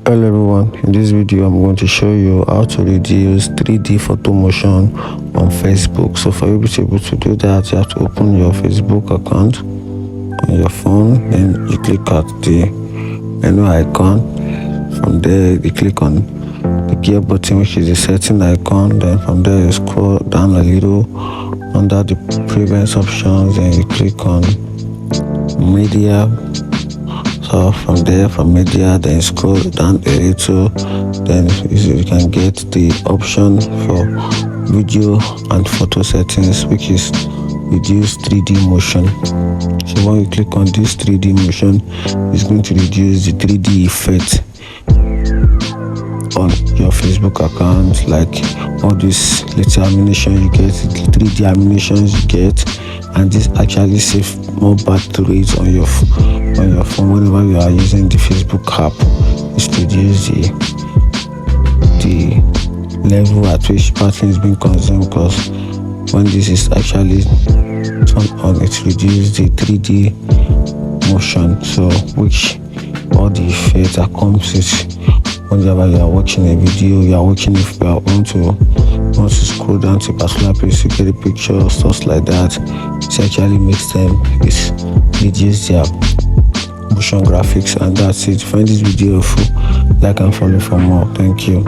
Hello everyone, in this video I'm going to show you how to reduce 3D photo motion on Facebook. So for you to be able to do that, you have to open your Facebook account on your phone, then you click at the menu icon. From there you click on the gear button, which is the setting icon. Then from there you scroll down a little under the previous options, and you click on media. So from media, then scroll down a little, then you can get the option for video and photo settings, which is reduce 3D motion. So when you click on this 3D motion, it's going to reduce the 3D effect on your Facebook account, like all this little animation you get, the 3D animations you get, and this actually save more battery rates on your phone whenever you are using the Facebook app. It's reduce the level at which battery is being consumed, because when this is actually turned on, it reduces the 3D motion, so which all the effects that comes with whenever you are watching a video, you are watching, if you want to scroll down to a particular place, you get a picture or stuff like that. It actually makes them reduce their motion graphics. And that's it. Find this video helpful, like and follow for more. Thank you.